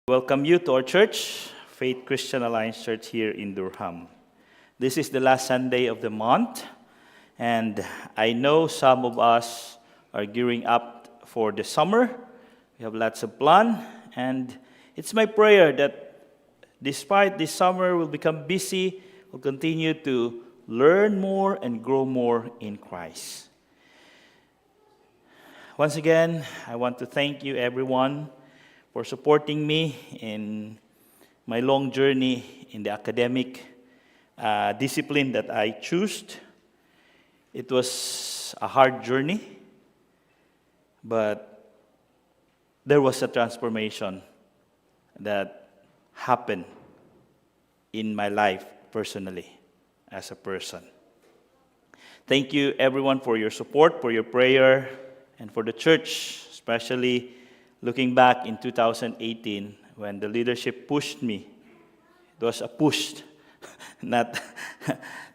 Welcome you to our church, Faith Christian Alliance Church here in Durham. This is the last Sunday of the month, and I know some of us are gearing up for the summer. We have lots of plan, and it's my prayer that despite this summer we'll become busy, we'll continue to learn more and grow more in Christ. Once again, I want to thank you everyone for supporting me in my long journey in the academic discipline that I chose. It was a hard journey, but there was a transformation that happened in my life personally as a person. Thank you everyone for your support, for your prayer, and for the church, especially looking back in 2018, when the leadership pushed me. It was a push, not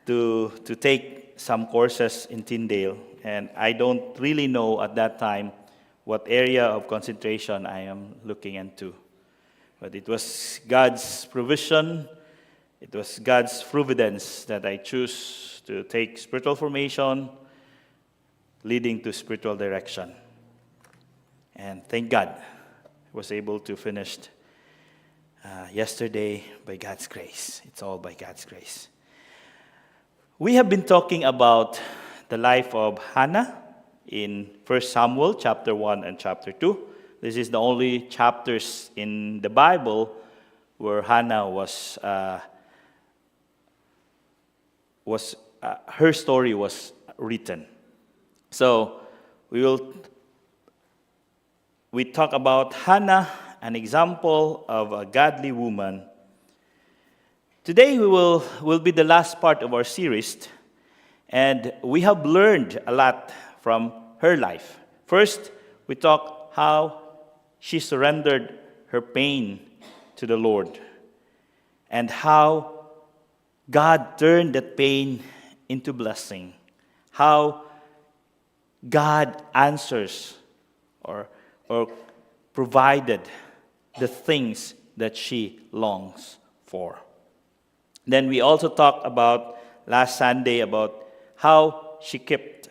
to take some courses in Tyndale. And I don't really know at that time what area of concentration I am looking into. But it was God's provision, it was God's providence that I choose to take spiritual formation, leading to spiritual direction. And thank God, I was able to finish yesterday by God's grace. It's all by God's grace. We have been talking about the life of Hannah in 1 Samuel chapter 1 and chapter 2. This is the only chapters in the Bible where Hannah her story was written. So we talk about Hannah, an example of a godly woman. Today will be the last part of our series, and we have learned a lot from her life. First, we talk how she surrendered her pain to the Lord, and how God turned that pain into blessing. How God answers or provided the things that she longs for. Then we also talked about last Sunday about how she kept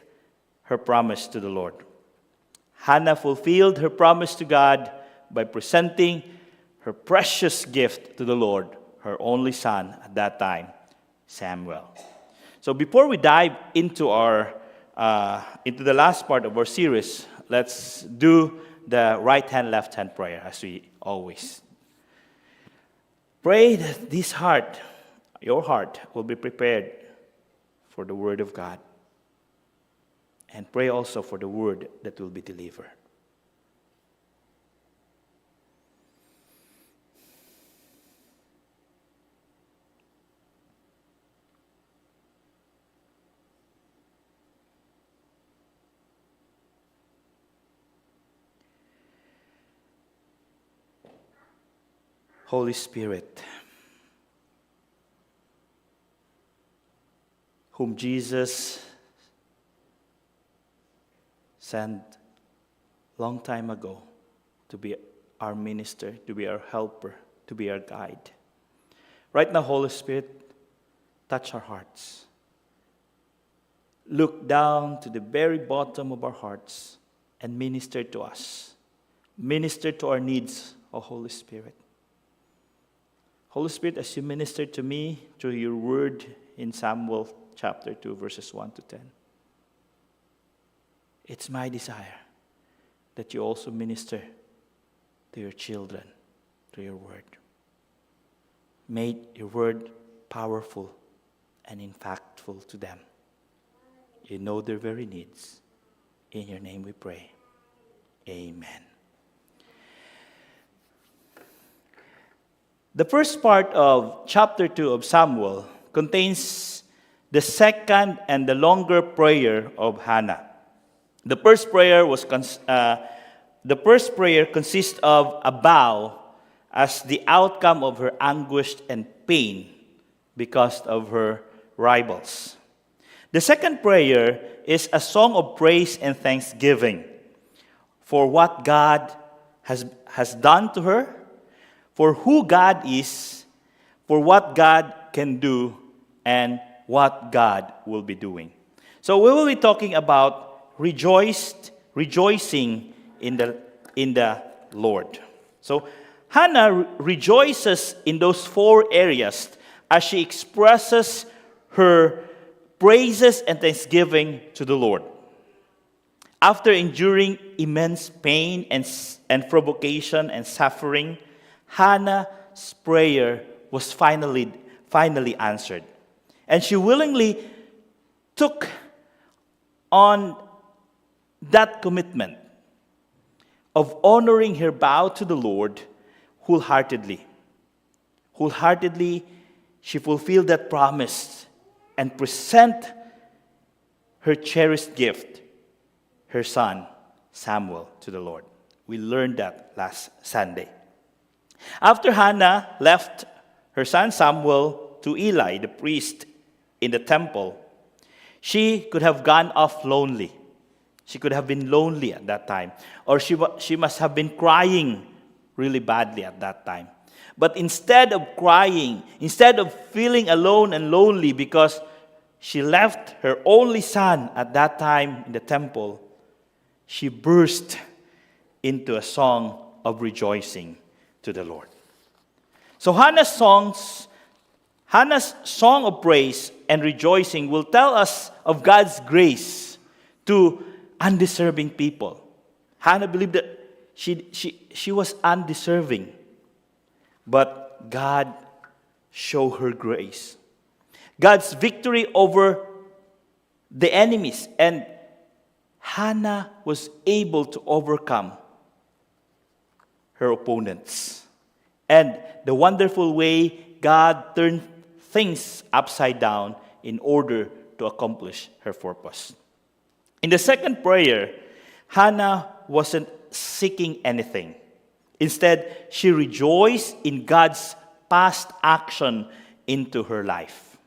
her promise to the Lord. Hannah fulfilled her promise to God by presenting her precious gift to the Lord, her only son at that time, Samuel. So before we dive into the last part of our series, let's do the right hand, left hand prayer as we always. Pray that your heart, will be prepared for the word of God. And pray also for the word that will be delivered. Holy Spirit, whom Jesus sent long time ago to be our minister, to be our helper, to be our guide. Right now, Holy Spirit, touch our hearts. Look down to the very bottom of our hearts and minister to us. Minister to our needs, O Holy Spirit. Holy Spirit, as you minister to me through your word in Samuel chapter 2, verses 1 to 10, it's my desire that you also minister to your children through your word. Make your word powerful and impactful to them. You know their very needs. In your name we pray. Amen. The first part of chapter 2 of Samuel contains the second and the longer prayer of Hannah. The first prayer consists of a vow as the outcome of her anguish and pain because of her rivals. The second prayer is a song of praise and thanksgiving for what God has done to her, for who God is, for what God can do, and what God will be doing. So we will be talking about rejoicing in the Lord. So Hannah rejoices in those four areas as she expresses her praises and thanksgiving to the Lord. After enduring immense pain and provocation and suffering, Hannah's prayer was finally answered. And she willingly took on that commitment of honoring her vow to the Lord wholeheartedly. Wholeheartedly, she fulfilled that promise and present her cherished gift, her son Samuel, to the Lord. We learned that last Sunday. After Hannah left her son Samuel to Eli, the priest in the temple, she could have gone off lonely. She could have been lonely at that time. Or she must have been crying really badly at that time. But instead of crying, instead of feeling alone and lonely because she left her only son at that time in the temple, she burst into a song of rejoicing to the Lord. So Hannah's song of praise and rejoicing will tell us of God's grace to undeserving people. Hannah believed that she was undeserving, but God showed her grace. God's victory over the enemies, and Hannah was able to overcome her opponents. And the wonderful way God turned things upside down in order to accomplish her purpose. In the second prayer, Hannah wasn't seeking anything. Instead, she rejoiced in God's past action into her life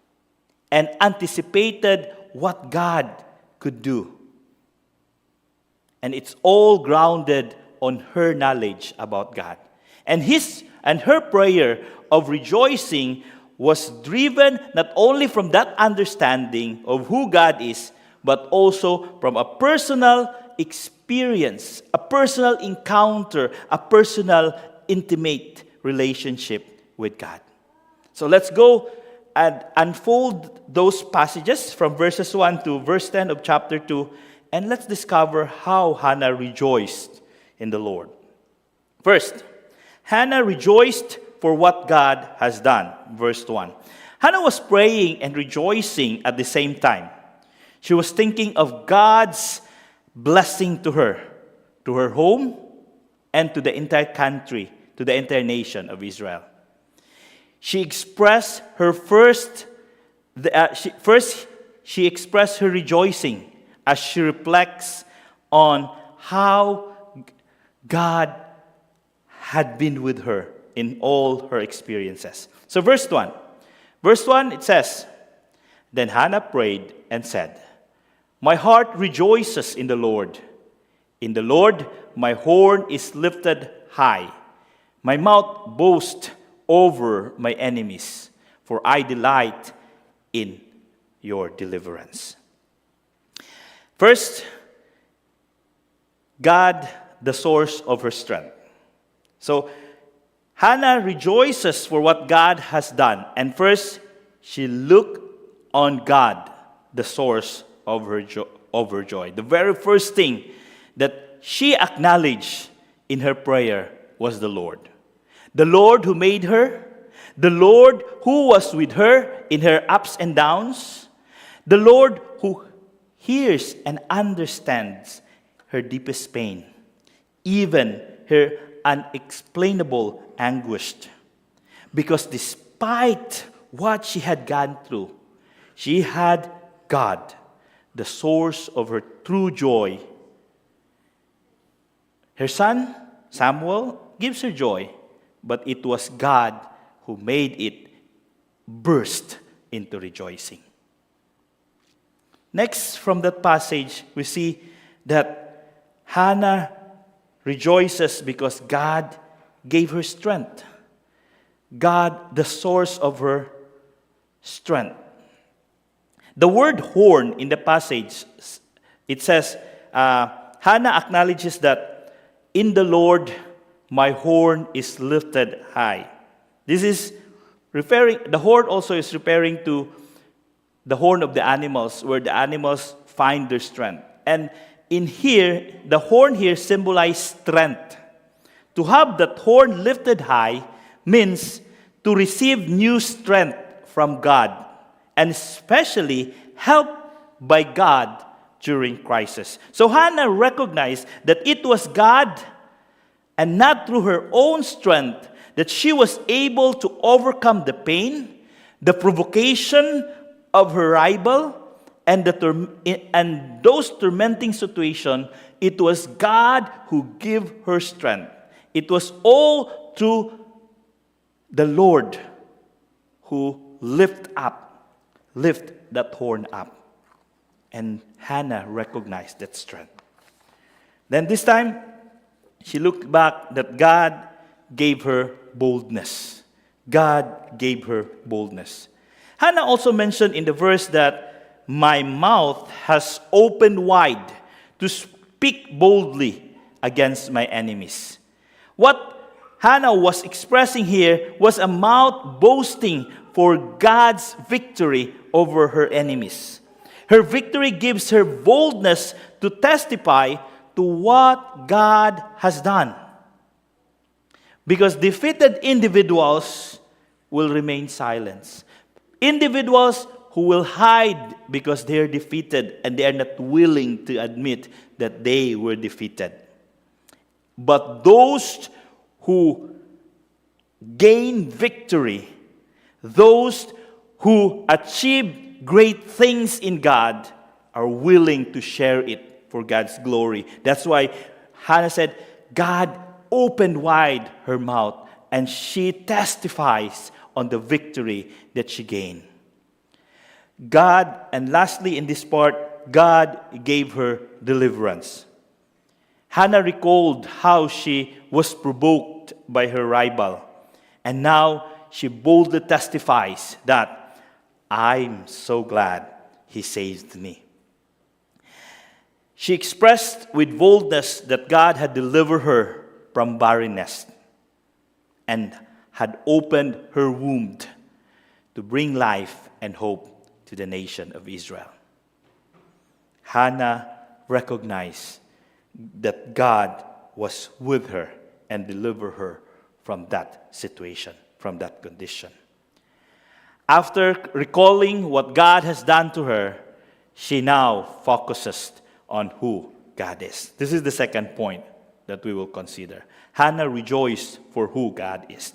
and anticipated what God could do. And it's all grounded on her knowledge about God. And her prayer of rejoicing was driven not only from that understanding of who God is, but also from a personal experience, a personal encounter, a personal intimate relationship with God. So let's go and unfold those passages from verses 1 to verse 10 of chapter 2, and let's discover how Hannah rejoiced in the Lord. First, Hannah rejoiced for what God has done. Verse 1. Hannah was praying and rejoicing at the same time. She was thinking of God's blessing to her home, and to the entire country, to the entire nation of Israel. She expressed her she expressed her rejoicing as she reflects on how God had been with her in all her experiences. So verse 1, it says, "Then Hannah prayed and said, 'My heart rejoices in the Lord. In the Lord my horn is lifted high. My mouth boasts over my enemies, for I delight in your deliverance.'" First, God, the source of her strength. So, Hannah rejoices for what God has done. And first, she looked on God, the source of her joy. The very first thing that she acknowledged in her prayer was the Lord. The Lord who made her, the Lord who was with her in her ups and downs, the Lord who hears and understands her deepest pain, even her unexplainable anguish. Because despite what she had gone through, she had God, the source of her true joy. Her son, Samuel, gives her joy, but it was God who made it burst into rejoicing. Next, from that passage, we see that Hannah rejoices because God gave her strength. God the source of her strength. The word horn in the passage, it says, Hannah acknowledges that in the Lord my horn is lifted high. This is the horn also is referring to the horn of the animals, where the animals find their strength. And in here, the horn here symbolizes strength. To have that horn lifted high means to receive new strength from God, and especially help by God during crisis. So Hannah recognized that it was God and not through her own strength that she was able to overcome the pain, the provocation of her rival, and those tormenting situations. It was God who gave her strength. It was all through the Lord who lift that horn up. And Hannah recognized that strength. Then this time, she looked back that God gave her boldness. God gave her boldness. Hannah also mentioned in the verse that my mouth has opened wide to speak boldly against my enemies. What Hannah was expressing here was a mouth boasting for God's victory over her enemies. Her victory gives her boldness to testify to what God has done. Because defeated individuals will remain silent. Individuals who will hide because they are defeated and they are not willing to admit that they were defeated. But those who gain victory, those who achieve great things in God, are willing to share it for God's glory. That's why Hannah said, God opened wide her mouth and she testifies on the victory that she gained. God, and lastly in this part, God gave her deliverance. Hannah recalled how she was provoked by her rival, and now she boldly testifies that I'm so glad he saved me. She expressed with boldness that God had delivered her from barrenness and had opened her womb to bring life and hope to the nation of Israel. Hannah recognized that God was with her and delivered her from that situation, from that condition. After recalling what God has done to her, she now focuses on who God is. This is the second point that we will consider. Hannah rejoiced for who God is.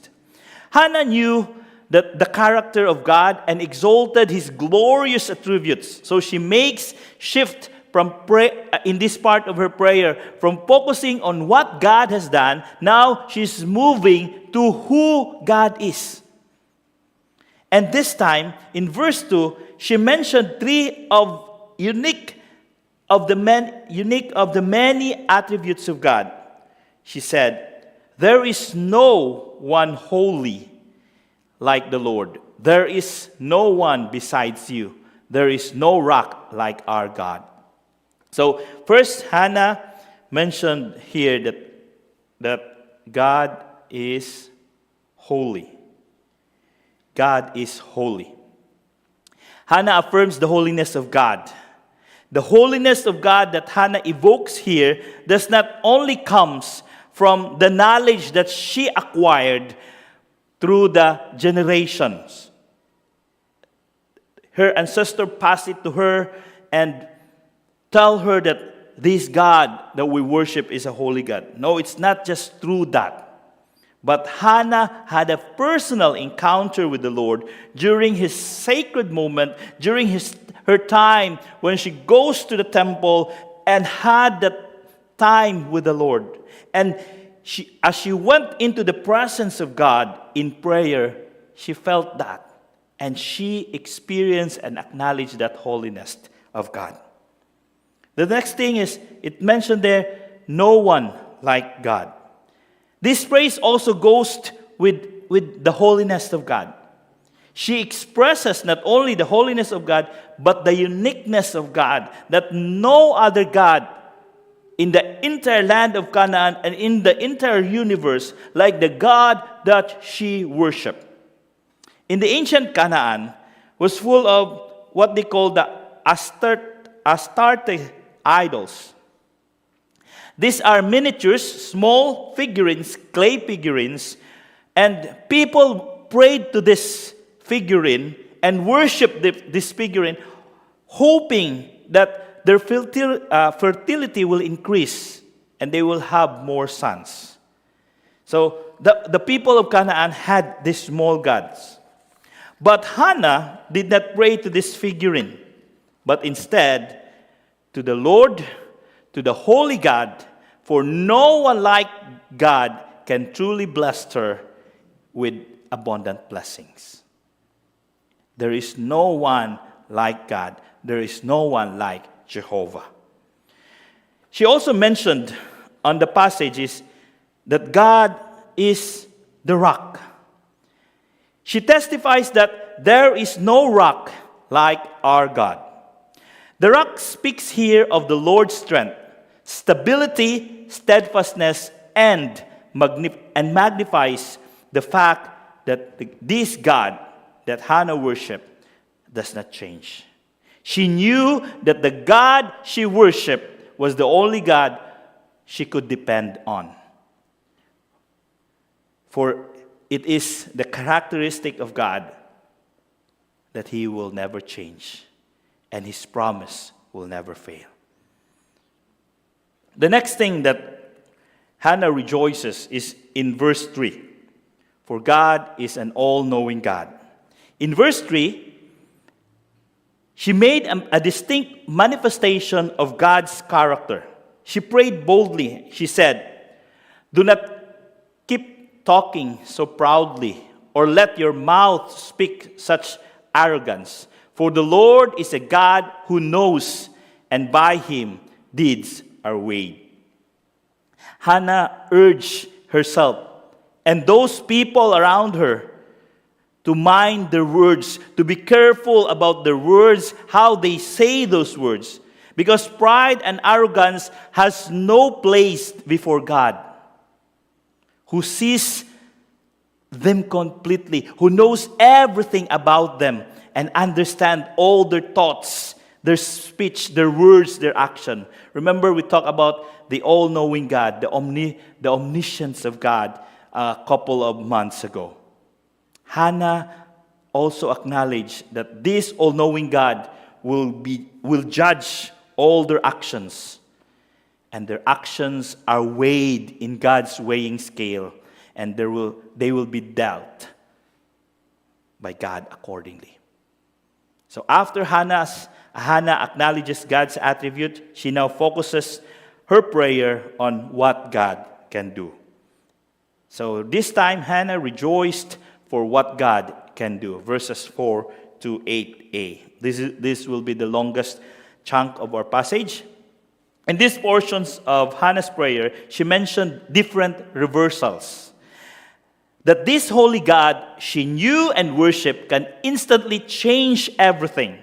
Hannah knew that the character of God and exalted his glorious attributes. So she makes shift from in this part of her prayer from focusing on what God has done. Now she's moving to who God is. And this time in verse 2, she mentioned three of the many attributes of God. She said, there is no one holy like the Lord. There is no one besides you. There is no rock like our God. So first, Hannah mentioned here that God is holy. God is holy. Hannah affirms the holiness of God. The holiness of God that Hannah evokes here does not only comes from the knowledge that she acquired through the generations. Her ancestor passed it to her and tell her that this God that we worship is a holy God. No, it's not just through that. But Hannah had a personal encounter with the Lord during his sacred moment, during her time when she goes to the temple and had that time with the Lord. And as she went into the presence of God in prayer, she felt that. And she experienced and acknowledged that holiness of God. The next thing is, it mentioned there, no one like God. This praise also goes with with the holiness of God. She expresses not only the holiness of God, but the uniqueness of God, that no other God in the entire land of Canaan and in the entire universe like the God that she worshiped. In the ancient Canaan was full of what they call the Astarte idols. These are miniatures, small figurines, clay figurines, and people prayed to this figurine and worshiped this figurine, hoping that their fertility will increase and they will have more sons. So the people of Canaan had these small gods. But Hannah did not pray to this figurine, but instead to the Lord, to the holy God, for no one like God can truly bless her with abundant blessings. There is no one like God. There is no one like Jehovah. She also mentioned on the passages that God is the rock. She testifies that there is no rock like our God. The rock speaks here of the Lord's strength, stability, steadfastness, and magnifies the fact that this God that Hannah worshiped does not change. She knew that the God she worshiped was the only God she could depend on. For it is the characteristic of God that He will never change, and His promise will never fail. The next thing that Hannah rejoices is in verse 3. For God is an all-knowing God. In verse 3, she made a distinct manifestation of God's character. She prayed boldly. She said, "Do not keep talking so proudly, or let your mouth speak such arrogance. For the Lord is a God who knows, and by Him deeds are weighed." Hannah urged herself and those people around her to mind their words, to be careful about their words, how they say those words, because pride and arrogance has no place before God, who sees them completely, who knows everything about them and understands all their thoughts, their speech, their words, their action. Remember, we talked about the all-knowing God, the omniscience of God a couple of months ago. Hannah also acknowledged that this all-knowing God will judge all their actions, and their actions are weighed in God's weighing scale, and they will be dealt by God accordingly. So after Hannah acknowledges God's attribute, she now focuses her prayer on what God can do. So this time, Hannah rejoiced for what God can do. Verses 4 to 8a. This will be the longest chunk of our passage. In these portions of Hannah's prayer, she mentioned different reversals. That this holy God she knew and worshipped can instantly change everything.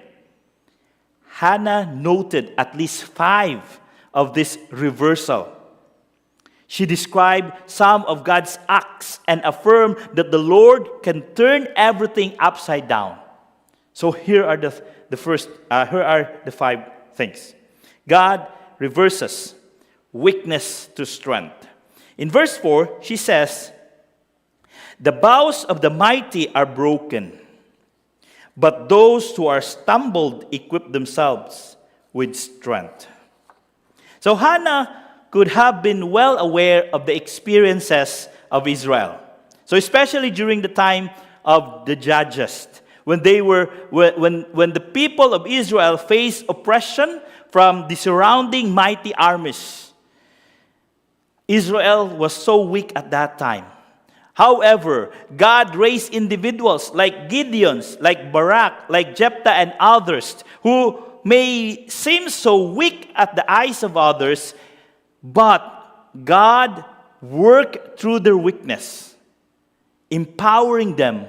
Hannah noted at least 5 of this reversal. She described some of God's acts and affirmed that the Lord can turn everything upside down. So here are the 5 things. God reverses weakness to strength. In verse 4, she says, "The bows of the mighty are broken, but those who are stumbled equip themselves with strength." So Hannah could have been well aware of the experiences of Israel. So especially during the time of the Judges, when the people of Israel faced oppression from the surrounding mighty armies. Israel was so weak at that time. However, God raised individuals like Gideon, like Barak, like Jephthah, and others who may seem so weak at the eyes of others, but God worked through their weakness empowering them,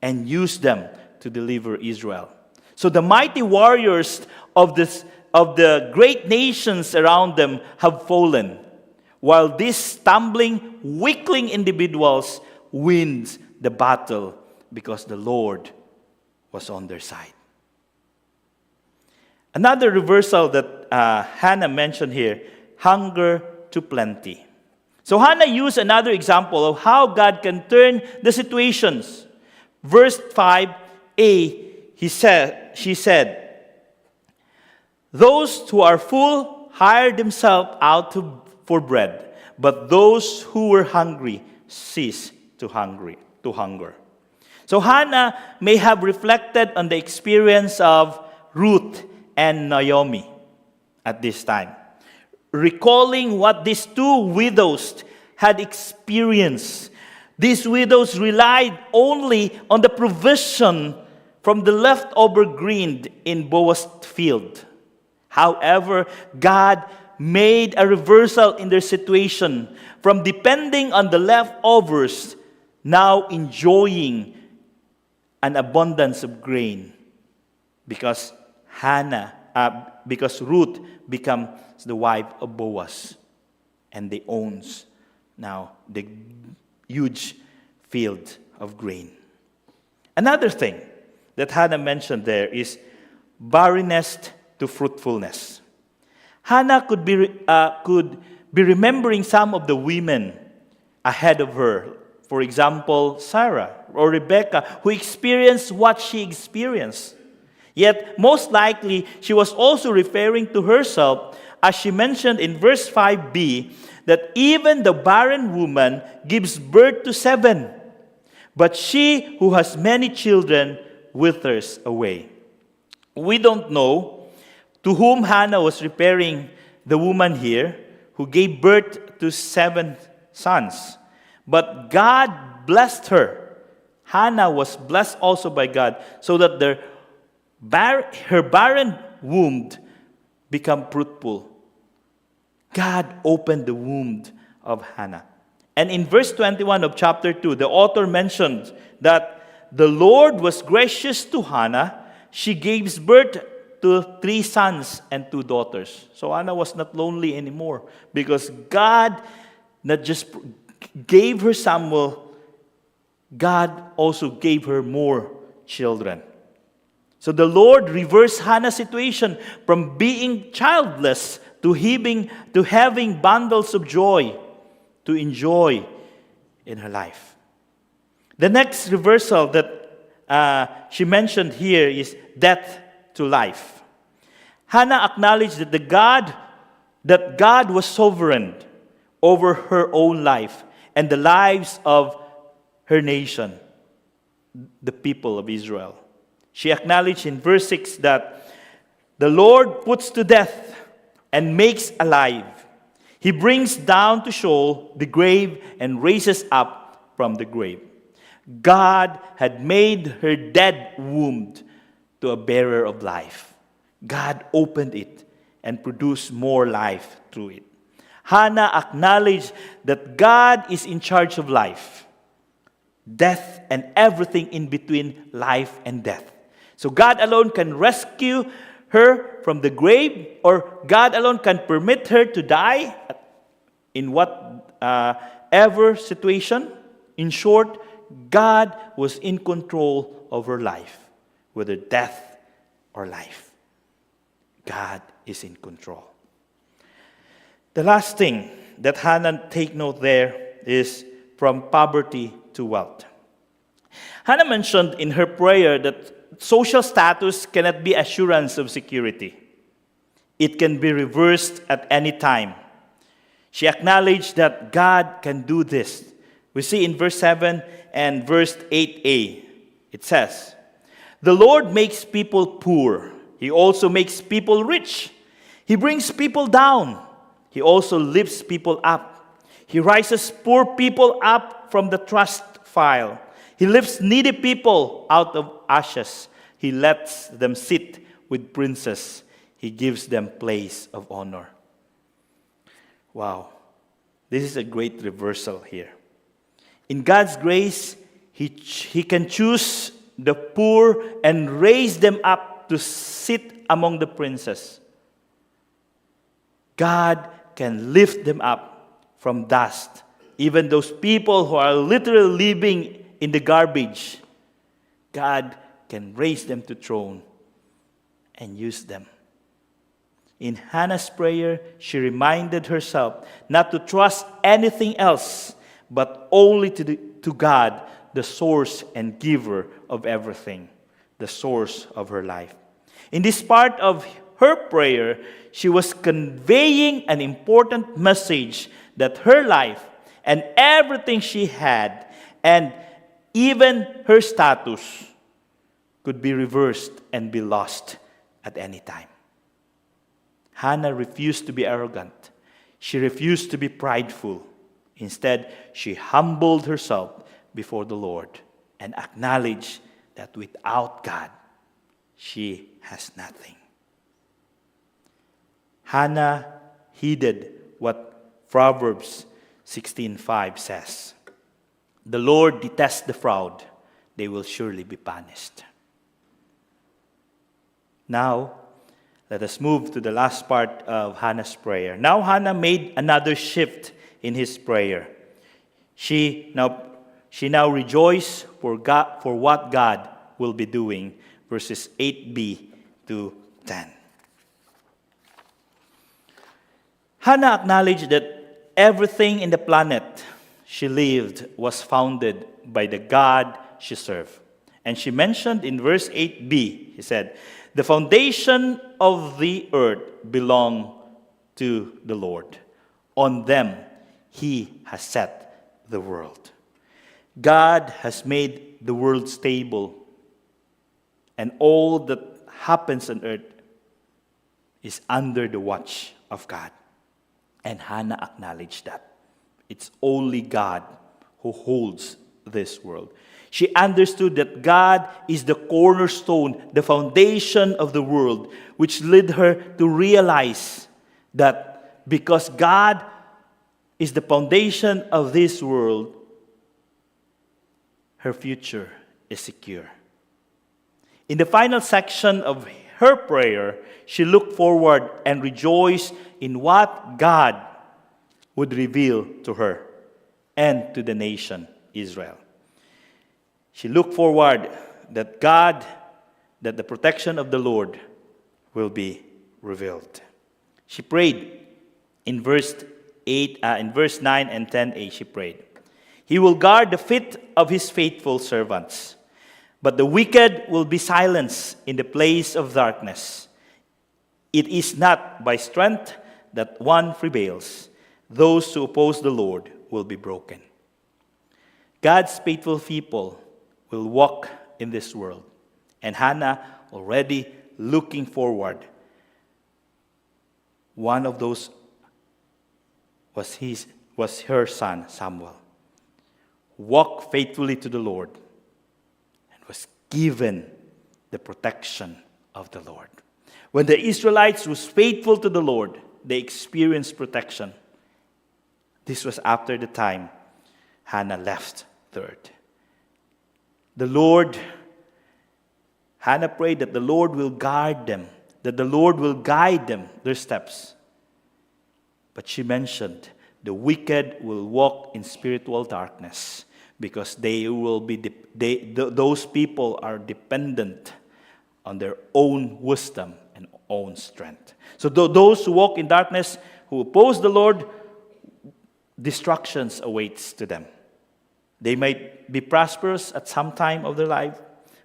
and use them to deliver Israel. So the mighty warriors of the great nations around them have fallen, while these stumbling, weakling individuals wins the battle because the Lord was on their side. Another reversal that Hannah mentioned here, hunger to plenty. So Hannah used another example of how God can turn the situations. Verse 5a, she said, those who are full hire themselves out for bread, but those who were hungry cease to hunger. So Hannah may have reflected on the experience of Ruth and Naomi at this time, recalling what these two widows had experienced. These widows relied only on the provision from the leftover grain in Boaz's field. However, God made a reversal in their situation from depending on the leftovers, now enjoying an abundance of grain because Ruth becomes the wife of Boaz, and they owns now the huge field of grain. Another thing that Hannah mentioned there is barrenness to fruitfulness. Hannah could be remembering some of the women ahead of her. For example, Sarah or Rebecca, who experienced what she experienced. Yet, most likely, she was also referring to herself, as she mentioned in verse 5b, that even the barren woman gives birth to 7, but she who has many children withers away. We don't know to whom Hannah was referring, the woman here, who gave birth to 7 sons. But God blessed her. Hannah was blessed also by God, so that her barren womb became fruitful. God opened the womb of Hannah. And in verse 21 of chapter 2, the author mentions that the Lord was gracious to Hannah. She gave birth to 3 sons and 2 daughters. So Hannah was not lonely anymore, because God not just gave her Samuel, God also gave her more children. So the Lord reversed Hannah's situation from being childless to having bundles of joy to enjoy in her life. The next reversal that she mentioned here is death to life. Hannah acknowledged that God was sovereign over her own life and the lives of her nation, the people of Israel. She acknowledged in verse 6 that the Lord puts to death and makes alive. He brings down to Sheol the grave and raises up from the grave. God had made her dead womb to a bearer of life. God opened it and produced more life through it. Hannah acknowledged that God is in charge of life, death, and everything in between life and death. So God alone can rescue her from the grave, or God alone can permit her to die in whatever situation. In short, God was in control of her life, whether death or life. God is in control. The last thing that Hannah take note there is from poverty to wealth. Hannah mentioned in her prayer that social status cannot be assurance of security. It can be reversed at any time. She acknowledged that God can do this. We see in verse 7 and verse 8a, it says, "The Lord makes people poor. He also makes people rich. He brings people down. He also lifts people up. He raises poor people up from the trust file. He lifts needy people out of ashes. He lets them sit with princes. He gives them place of honor." Wow. This is a great reversal here. In God's grace, He can choose the poor and raise them up to sit among the princes. God can lift them up from dust. Even those people who are literally living in the garbage, God can raise them to throne and use them. In Hannah's prayer, she reminded herself not to trust anything else, but only to God, the source and giver of everything, the source of her life. In this part of her prayer, she was conveying an important message that her life and everything she had, and even her status, could be reversed and be lost at any time. Hannah refused to be arrogant. She refused to be prideful. Instead, she humbled herself before the Lord and acknowledged that without God, she has nothing. Hannah heeded what Proverbs 16:5 says. The Lord detests the proud. They will surely be punished. Now, let us move to the last part of Hannah's prayer. Now Hannah made another shift in his prayer. She now rejoiced for what God will be doing. Verses 8b to 10. Hannah acknowledged that everything in the planet she lived was founded by the God she served. And she mentioned in verse 8b, he said, the foundation of the earth belong to the Lord. On them he has set the world. God has made the world stable, and all that happens on earth is under the watch of God. And Hannah acknowledged that. It's only God who holds this world. She understood that God is the cornerstone, the foundation of the world, which led her to realize that because God is the foundation of this world, her future is secure. In the final section of her prayer, she looked forward and rejoiced in what God would reveal to her and to the nation Israel. She looked forward that the protection of the Lord will be revealed. She prayed in verse 9 and 10a, she prayed, He will guard the feet of His faithful servants, but the wicked will be silenced in the place of darkness. It is not by strength that one prevails. Those who oppose the Lord will be broken. God's faithful people will walk in this world. And Hannah already looking forward. One of those was her son Samuel. Walked faithfully to the Lord and was given the protection of the Lord. When the Israelites was faithful to the Lord, they experienced protection. This was after the time Hannah left the earth. Hannah prayed that the Lord will guard them, that the Lord will guide them, their steps. But she mentioned the wicked will walk in spiritual darkness because those people are dependent on their own wisdom and own strength. So those who walk in darkness, who oppose the Lord, destructions awaits to them. They might be prosperous at some time of their life,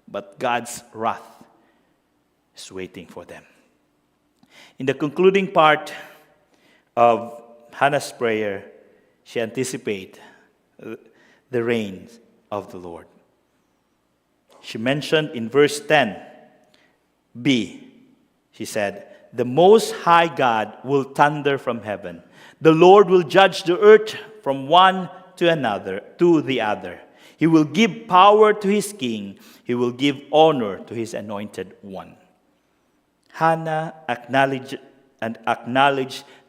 but God's wrath is waiting for them. In the concluding part of Hannah's prayer, she anticipates the reign of the Lord. She mentioned in verse 10b, she said, the Most High God will thunder from heaven. The Lord will judge the earth from one to the other. He will give power to his king. He will give honor to his anointed one. Hannah acknowledged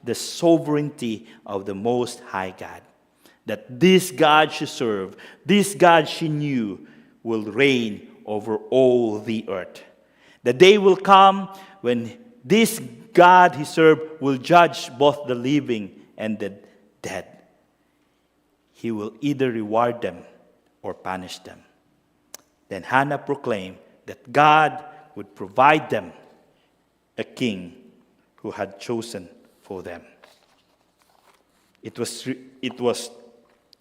the sovereignty of the Most High God. that this God she served, this God she knew, will reign over all the earth. The day will come when this God he served will judge both the living and the dead. He will either reward them or punish them. Then Hannah proclaimed that God would provide them a king who had chosen for them.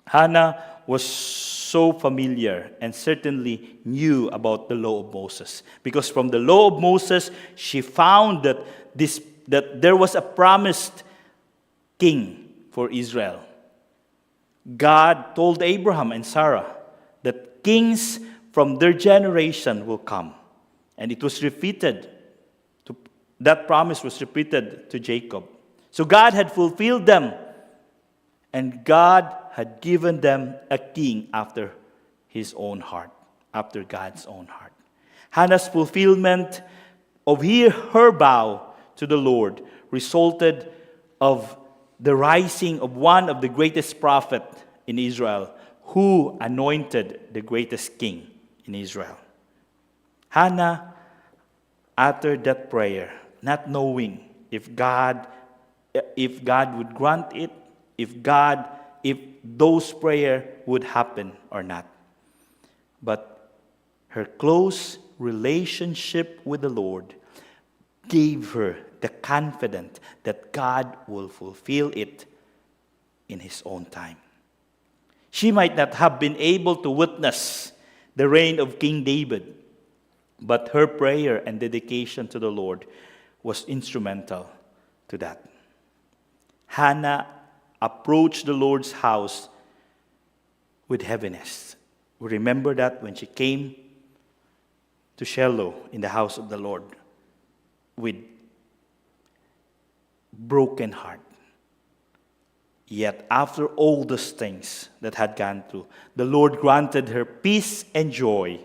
Hannah was so familiar and certainly knew about the law of Moses, because from the law of Moses she found that there was a promised king for Israel. God told Abraham and Sarah that kings from their generation will come, and it was repeated. That promise was repeated to Jacob. So God had fulfilled them, and God had given them a king after his own heart, after God's own heart. Hannah's fulfillment of her vow to the Lord resulted of the rising of one of the greatest prophets in Israel, who anointed the greatest king in Israel. Hannah uttered that prayer, not knowing if God would grant it, if those prayers would happen or not. But her close relationship with the Lord gave her the confidence that God will fulfill it in His own time. She might not have been able to witness the reign of King David, but her prayer and dedication to the Lord was instrumental to that. Hannah approached the Lord's house with heaviness. We remember that when she came to Shiloh in the house of the Lord with broken heart. Yet after all those things that had gone through, the Lord granted her peace and joy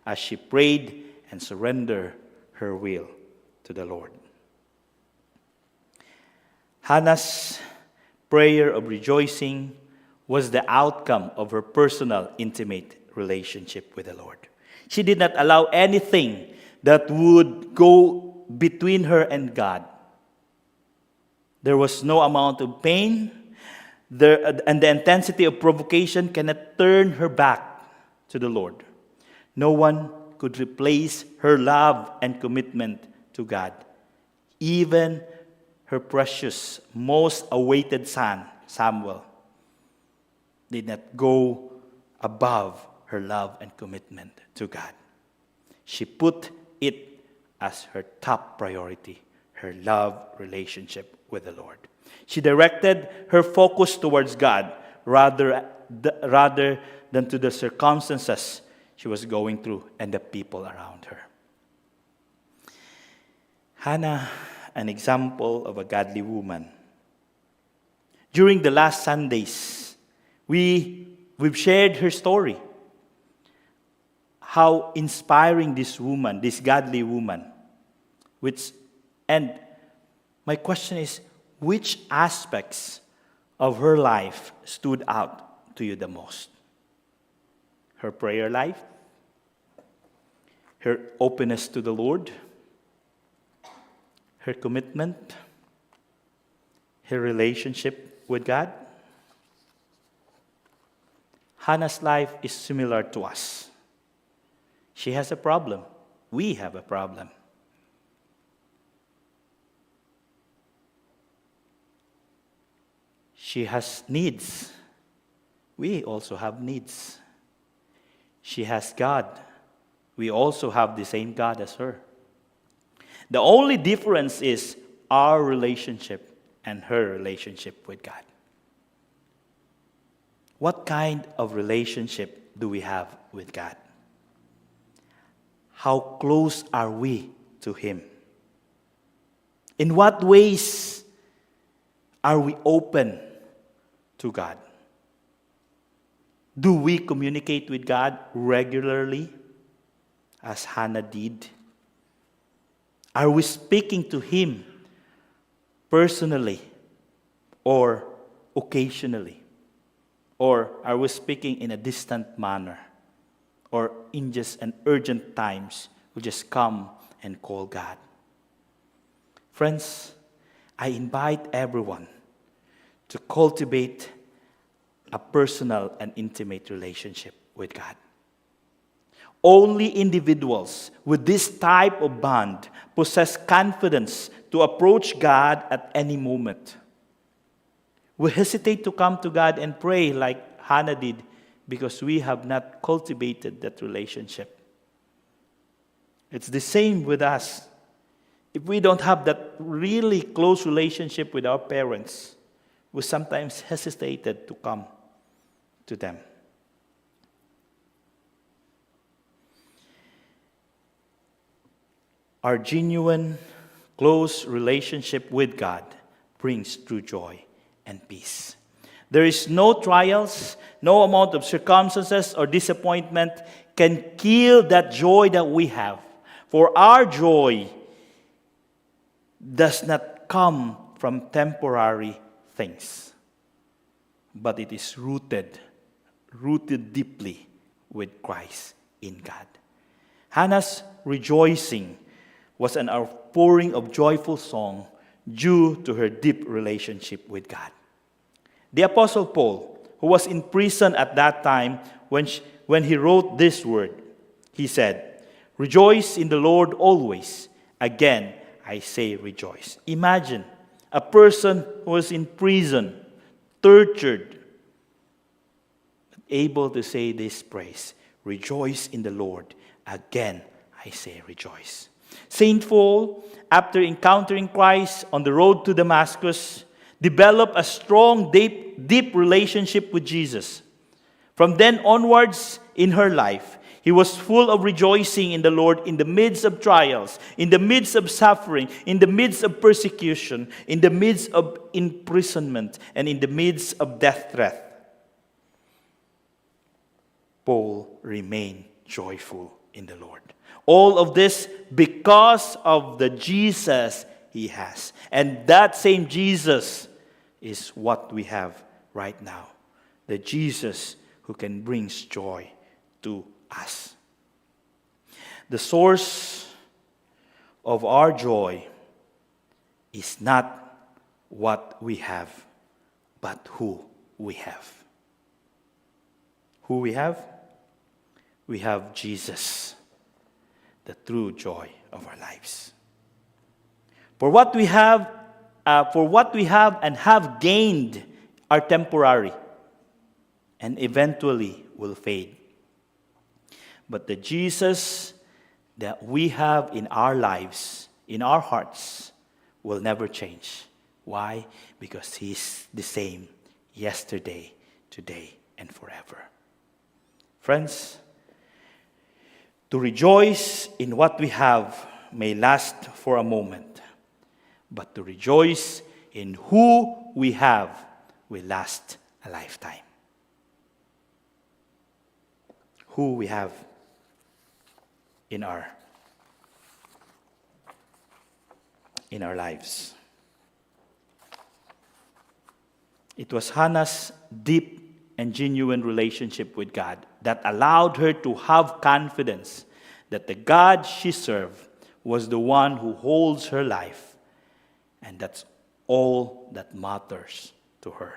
as she prayed and surrendered her will to the Lord. Hannah's prayer of rejoicing was the outcome of her personal, intimate relationship with the Lord. She did not allow anything that would go between her and God. There was no amount of pain, and the intensity of provocation cannot turn her back to the Lord. No one could replace her love and commitment to God. Even her precious, most awaited son, Samuel, did not go above her love and commitment to God. She put it as her top priority, her love relationship with the Lord. She directed her focus towards God rather than to the circumstances she was going through and the people around her. Hannah, an example of a godly woman. During the last Sundays, we've shared her story. How inspiring this woman, this godly woman. And my question is, which aspects of her life stood out to you the most? Her prayer life? Her openness to the Lord? Her commitment? Her relationship with God? Hannah's life is similar to us. She has a problem. We have a problem. She has needs. We also have needs. She has God. We also have the same God as her. The only difference is our relationship and her relationship with God. What kind of relationship do we have with God? How close are we to Him? In what ways are we open to God? Do we communicate with God regularly, as Hannah did? Are we speaking to Him personally or occasionally? Or are we speaking in a distant manner? Or in just an urgent times, we just come and call God? Friends, I invite everyone to cultivate a personal and intimate relationship with God. Only individuals with this type of bond possess confidence to approach God at any moment. We hesitate to come to God and pray like Hannah did because we have not cultivated that relationship. It's the same with us. If we don't have that really close relationship with our parents, we sometimes hesitated to come to them. Our genuine, close relationship with God brings true joy and peace. There is no trials, no amount of circumstances or disappointment can kill that joy that we have. For our joy does not come from temporary things, but it is rooted deeply with Christ in God. Hannah's rejoicing was an outpouring of joyful song due to her deep relationship with God. The Apostle Paul, who was in prison at that time when he wrote this word, he said, "Rejoice in the Lord always. Again, I say rejoice." Imagine a person who was in prison, tortured, able to say this praise, "Rejoice in the Lord. Again, I say rejoice." Saint Paul, after encountering Christ on the road to Damascus, developed a strong, deep relationship with Jesus. From then onwards in her life, he was full of rejoicing in the Lord in the midst of trials, in the midst of suffering, in the midst of persecution, in the midst of imprisonment, and in the midst of death threat. Paul remained joyful in the Lord. All of this because of the Jesus he has. And that same Jesus is what we have right now. The Jesus who can bring joy to us. The source of our joy is not what we have, but who we have. Who we have? We have Jesus, the true joy of our lives. For what we have and have gained are temporary and eventually will fade. But the Jesus that we have in our lives, in our hearts, will never change. Why? Because He's the same yesterday, today, and forever. Friends, to rejoice in what we have may last for a moment, but to rejoice in who we have will last a lifetime. Who we have in our lives. It was Hannah's deep and genuine relationship with God that allowed her to have confidence that the God she served was the one who holds her life, and that's all that matters to her.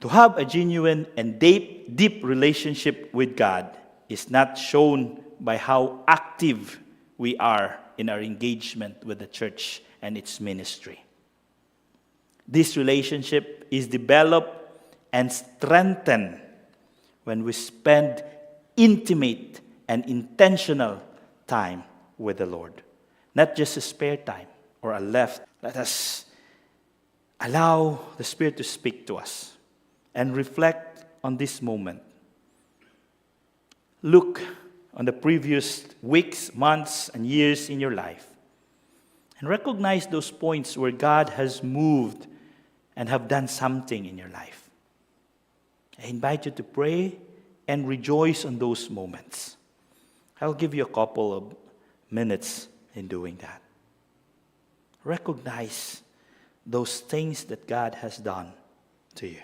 To have a genuine and deep relationship with God is not shown by how active we are in our engagement with the church and its ministry. This relationship is developed and strengthened when we spend intimate and intentional time with the Lord. Not just a spare time or a left. Let us allow the Spirit to speak to us and reflect on this moment. Look on the previous weeks, months, and years in your life and recognize those points where God has moved and have done something in your life. I invite you to pray and rejoice on those moments. I'll give you a couple of minutes in doing that. Recognize those things that God has done to you.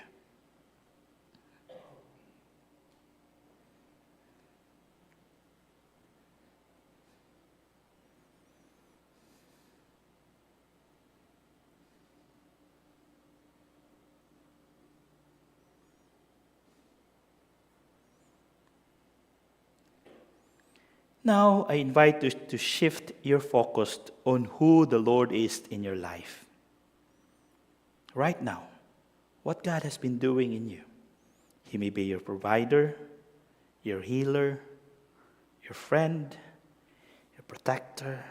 Now, I invite you to shift your focus on who the Lord is in your life. Right now, what God has been doing in you. He may be your provider, your healer, your friend, your protector,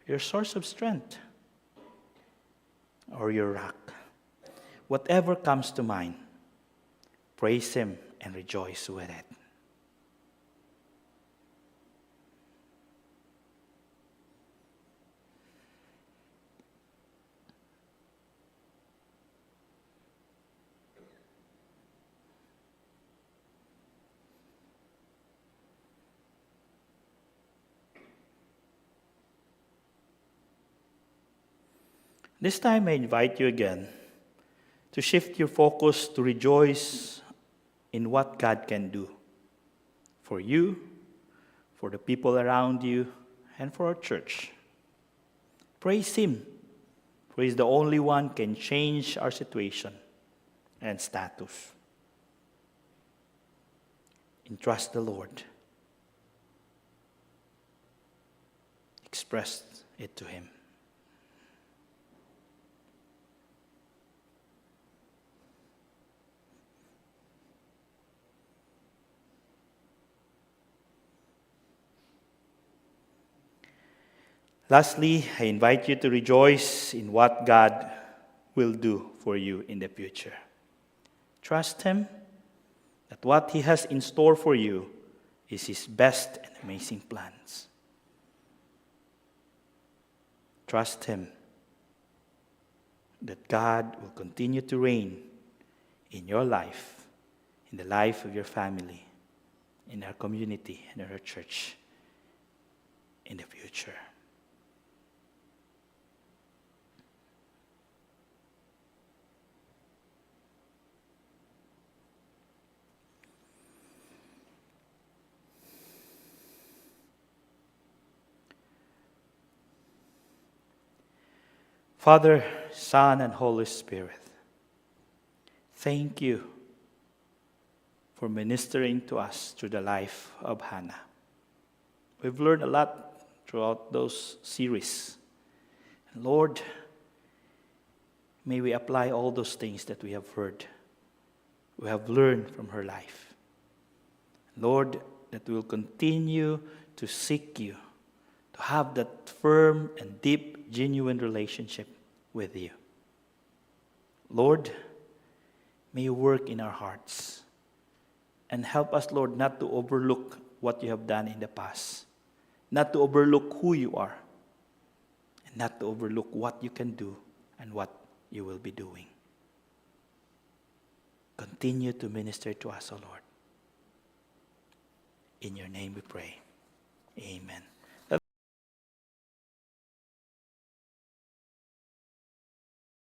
your source of strength, or your rock. Whatever comes to mind, praise Him and rejoice with it. This time I invite you again to shift your focus to rejoice in what God can do for you, for the people around you, and for our church. Praise Him, for He's the only one can change our situation and status. Entrust the Lord. Express it to Him. Lastly, I invite you to rejoice in what God will do for you in the future. Trust Him that what He has in store for you is His best and amazing plans. Trust Him that God will continue to reign in your life, in the life of your family, in our community, and in our church in the future. Father, Son, and Holy Spirit, thank you for ministering to us through the life of Hannah. We've learned a lot throughout those series. And Lord, may we apply all those things that we have heard, we have learned from her life. Lord, that we will continue to seek you, to have that firm and deep, genuine relationship with you. Lord, may you work in our hearts and help us, Lord, not to overlook what you have done in the past, not to overlook who you are, and not to overlook what you can do and what you will be doing. Continue to minister to us, O Lord. In your name we pray. Amen.